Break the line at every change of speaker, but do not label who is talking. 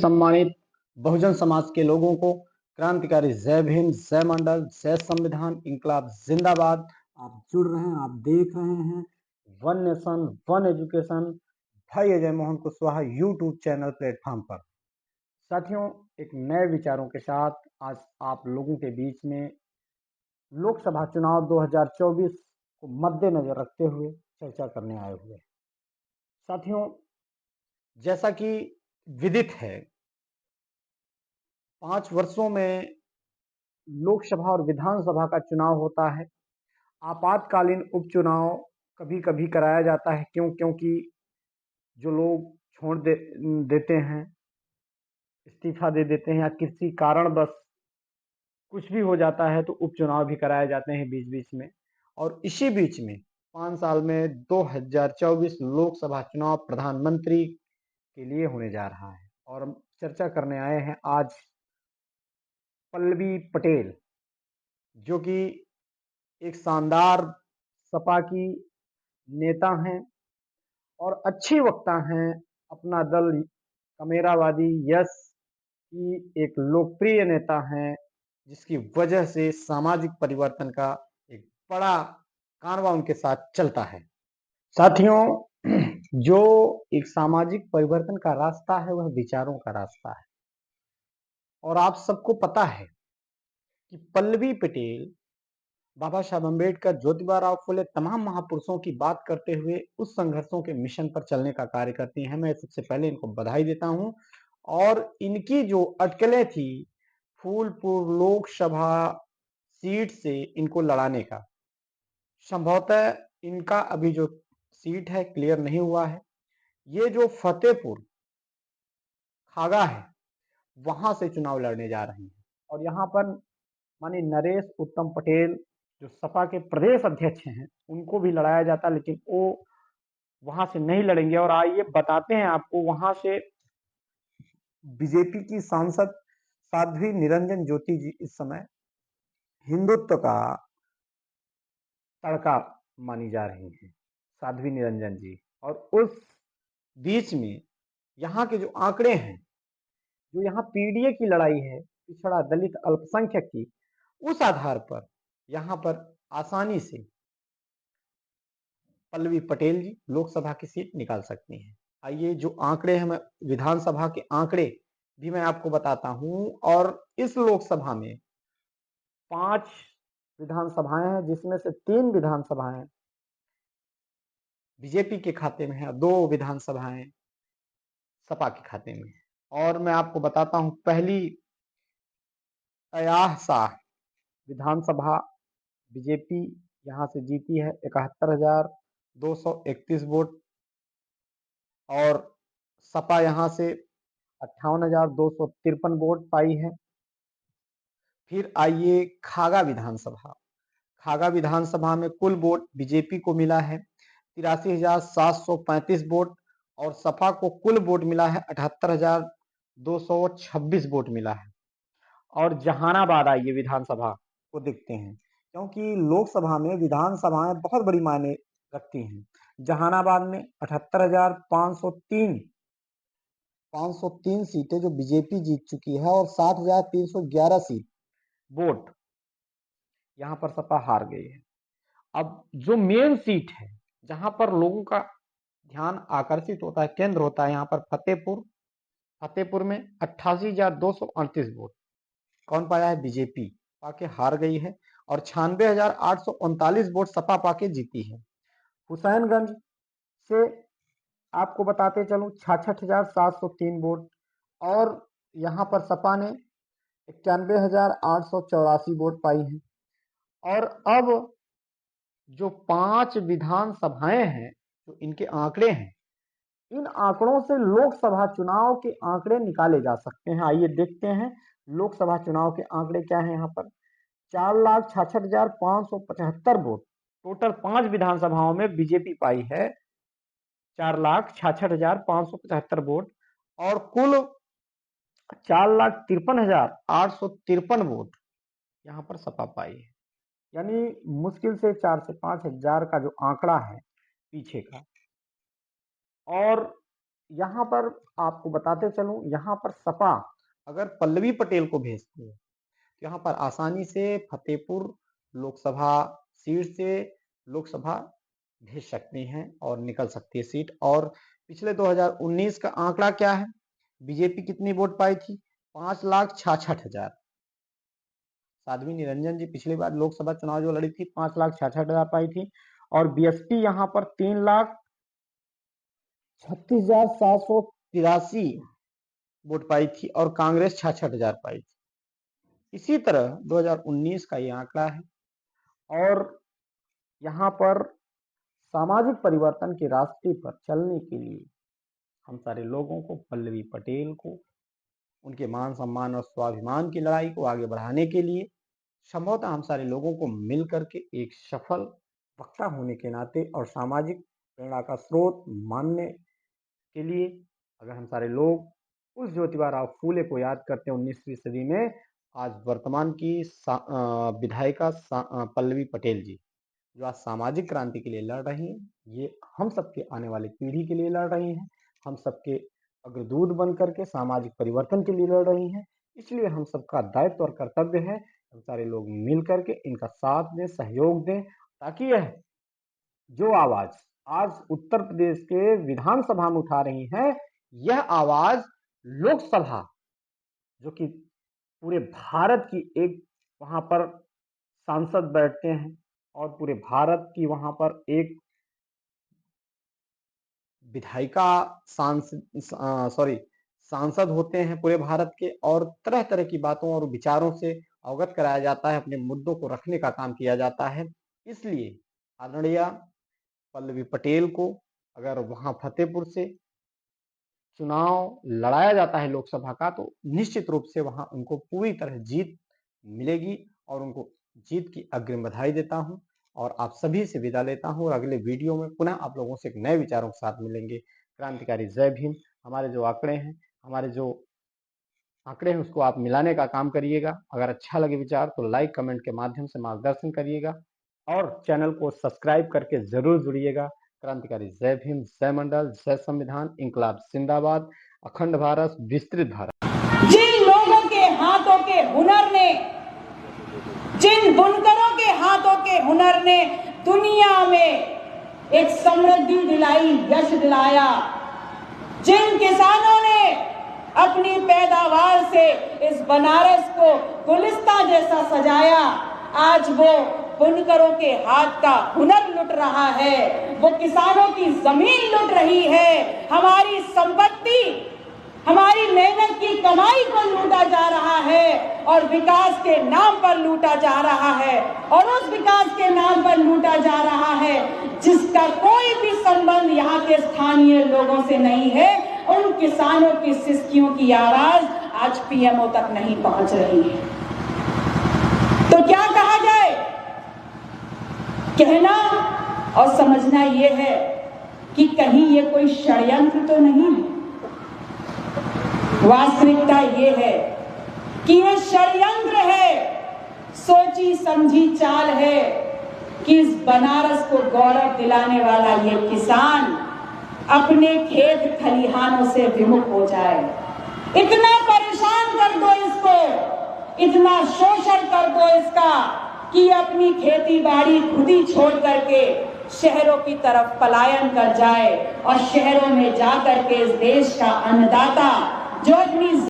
सम्मानित बहुजन समाज के लोगों को क्रांतिकारी जय भीम, जय मंडल, जय संविधान, इंकलाब जिंदाबाद। आप जुड़ रहे हैं, आप देख रहे हैं वन नेशन वन एजुकेशन भाई Ajay Mohan Kushwaha YouTube channel platform पर। साथियों, एक नए विचारों के साथ आज आप लोगों के बीच में लोकसभा चुनाव 2024 को मद्देनजर रखते हुए चर्चा करने आए हुए हैं। साथियों, जैसा कि विदित है, 5 वर्षों में लोकसभा और विधानसभा का चुनाव होता है। आपातकालीन उपचुनाव कभी कभी कराया जाता है, क्योंकि जो लोग देते हैं, इस्तीफा दे देते हैं या किसी कारणवश कुछ भी हो जाता है तो उपचुनाव भी कराए जाते हैं बीच बीच में। और इसी बीच में 5 साल में 2024 लोकसभा चुनाव प्रधानमंत्री के लिए होने जा रहा है। और हम चर्चा करने आए हैं आज पल्लवी पटेल, जो कि एक शानदार सपा की नेता हैं और अच्छी वक्ता हैं। अपना दल कमेरावादी यस की एक लोकप्रिय नेता हैं, जिसकी वजह से सामाजिक परिवर्तन का एक बड़ा कारवां उनके साथ चलता है। साथियों, जो एक सामाजिक परिवर्तन का रास्ता है वह विचारों का रास्ता है। और आप सबको पता है कि पल्लवी पटेल बाबा साहब अम्बेडकर, ज्योतिबा राव फुले, तमाम महापुरुषों की बात करते हुए उस संघर्षों के मिशन पर चलने का कार्य करती हैं। मैं सबसे पहले इनको बधाई देता हूं। और इनकी जो अटकलें थी फूलपुर लोकसभा सीट से इनको लड़ाने का, संभवतः इनका अभी जो सीट है क्लियर नहीं हुआ है। ये जो फतेहपुर खागा है वहां से चुनाव लड़ने जा रही हैं। और यहाँ पर माननीय नरेश उत्तम पटेल, जो सपा के प्रदेश अध्यक्ष हैं, उनको भी लड़ाया जाता, लेकिन वो वहां से नहीं लड़ेंगे। और आइए बताते हैं आपको, वहां से बीजेपी की सांसद साध्वी निरंजन ज्योति जी इस समय हिंदुत्व का तड़का मानी जा रही हैं, साध्वी निरंजन जी। और उस बीच में यहाँ के जो आंकड़े हैं, जो यहाँ पीडीए की लड़ाई है, पिछड़ा दलित अल्पसंख्यक की, उस आधार पर यहाँ पर आसानी से पल्लवी पटेल जी लोकसभा की सीट निकाल सकती हैं। आइए जो आंकड़े हैं, मैं विधानसभा के आंकड़े भी मैं आपको बताता हूं। और इस लोकसभा में 5 विधानसभाएं हैं, जिसमें से 3 विधानसभाएं बीजेपी के खाते में है, 2 विधानसभाएं सपा के खाते में है। और मैं आपको बताता हूं, पहली अयाहसा विधानसभा बीजेपी यहां से जीती है 71,231 वोट। और सपा यहां से 58,253 वोट पाई है। फिर आइए खागा विधानसभा। खागा विधानसभा में कुल वोट बीजेपी को मिला है 83,735 वोट। और सपा को कुल वोट मिला है 78,226 वोट मिला है। और जहानाबाद आइए विधानसभा को देखते हैं, क्योंकि लोकसभा में विधानसभाएं बहुत बड़ी मायने रखती हैं। जहानाबाद में 78,503 सीटें जो बीजेपी जीत चुकी है, और 60,311 सीट वोट यहां पर सपा हार गई है। अब जो मेन सीट है, जहां पर लोगों का ध्यान आकर्षित होता है, केंद्र होता है, यहाँ पर फतेहपुर में 88,238 वोट कौन पाया है? बीजेपी पाके हार गई है। और 96,839 वोट सपा पाके जीती है। हुसैनगंज से आपको बताते चलूं 66,703 वोट। और यहाँ पर सपा ने 91,884 वोट पाई है। और अब जो 5 विधानसभाएं हैं, जो इनके आंकड़े हैं, इन आंकड़ों से लोकसभा चुनाव के आंकड़े निकाले जा सकते हैं। आइए देखते हैं लोकसभा चुनाव के आंकड़े क्या हैं। यहाँ पर 4,66,575 वोट टोटल 5 विधानसभाओं में बीजेपी पाई है, 4,66,575 वोट। और कुल 4,53,853 वोट यहाँ पर सपा पाई है। यानी मुश्किल से 4 से 5 हजार का जो आंकड़ा है पीछे का। और यहाँ पर आपको बताते चलूं, यहाँ पर सपा अगर पल्लवी पटेल को भेजती है तो यहाँ पर आसानी से फतेहपुर लोकसभा सीट से लोकसभा भेज सकती हैं और निकल सकती है सीट। और पिछले 2019 का आंकड़ा क्या है, बीजेपी कितनी वोट पाई थी? 5,66,000। साध्वी निरंजन जी पिछली बार लोकसभा चुनाव जो लड़ी थी 5,66,000 पाई थी, और बीएसपी यहाँ पर 3,36,783 वोट पाई थी, और कांग्रेस 66,000 पाई थी। इसी तरह 2019 का ये आंकड़ा है। और यहाँ पर सामाजिक परिवर्तन के रास्ते पर चलने के लिए हम सारे लोगों को, पल्लवी पटेल को, उनके मान सम्मान और स्वाभिमान की लड़ाई को आगे बढ़ाने के लिए संभवतः हम सारे लोगों को मिल करके एक सफल वक्ता होने के नाते और सामाजिक प्रेरणा का स्रोत मानने के लिए, अगर हम सारे लोग उस ज्योतिबा राव फूले को याद करते हैं 19वीं सदी में, आज वर्तमान की विधायिका पल्लवी पटेल जी जो आज सामाजिक क्रांति के लिए लड़ रही हैं, ये हम सबके आने वाली पीढ़ी के लिए लड़ रही हैं, हम सबके अग्रदूत बन करके सामाजिक परिवर्तन के लिए लड़ रही हैं। इसलिए हम सबका दायित्व और कर्तव्य है हम सारे लोग मिल करके इनका साथ दें, सहयोग दें, ताकि यह जो आवाज आज उत्तर प्रदेश के विधानसभा में उठा रही है, यह आवाज लोकसभा, जो कि पूरे भारत की एक वहां पर सांसद बैठते हैं और पूरे भारत की वहां पर एक विधायिका सांसद होते हैं पूरे भारत के, और तरह तरह की बातों और विचारों से अवगत कराया जाता है, अपने मुद्दों को रखने का काम किया जाता है। इसलिए आदरणीय पल्लवी पटेल को अगर वहां फतेहपुर से चुनाव लड़ाया जाता है लोकसभा का, तो निश्चित रूप से वहां उनको पूरी तरह जीत मिलेगी, और उनको जीत की अग्रिम बधाई देता हूं और आप सभी से विदा लेता हूं। और अगले वीडियो में पुनः आप लोगों से एक नए विचारों के साथ मिलेंगे। क्रांतिकारी जय भीम। हमारे जो आंकड़े हैं उसको आप मिलाने का काम करिएगा। अगर अच्छा लगे विचार तो लाइक कमेंट के माध्यम से मार्गदर्शन करिएगा, और चैनल को सब्सक्राइब करके जरूर जुड़िएगा। क्रांतिकारी जय भीम, जय मंडल, जय संविधान, इंकलाब जिंदाबाद, अखंड भारत, विस्तृत भारत।
जिन लोगों के हाथों के हुनर ने, जिन बुनकरों के हाथों के हुनर ने दुनिया में एक समृद्धि दिलाई, यश दिलाया, जिन किसानों ने अपनी पैदावार से इस बनारस को गुलिस्तां जैसा सजाया, आज वो बुनकरों के हाथ का हुनर लुट रहा है, वो किसानों की जमीन लुट रही है, हमारी संपत्ति, हमारी मेहनत की कमाई को लूटा जा रहा है, और विकास के नाम पर लूटा जा रहा है, और उस विकास के नाम पर लूटा जा रहा है जिसका कोई भी संबंध यहाँ के स्थानीय लोगों से नहीं है। उन किसानों की सिसकियों की आवाज आज पीएमओ तक नहीं पहुंच रही है। तो क्या कहा जाए? कहना और समझना यह है कि कहीं ये कोई षड्यंत्र तो नहीं है। वास्तविकता ये है कि ये षड्यंत्र है, सोची समझी चाल है कि इस बनारस को गौरव दिलाने वाला ये किसान अपने खेत खलिहानों से विमुख हो जाए। इतना परेशान कर दो इसको, इतना शोषण कर दो इसका कि अपनी खेती बाड़ी खुद ही छोड़ करके शहरों की तरफ पलायन कर जाए, और शहरों में जाकर के इस देश का अन्नदाता जो अपनी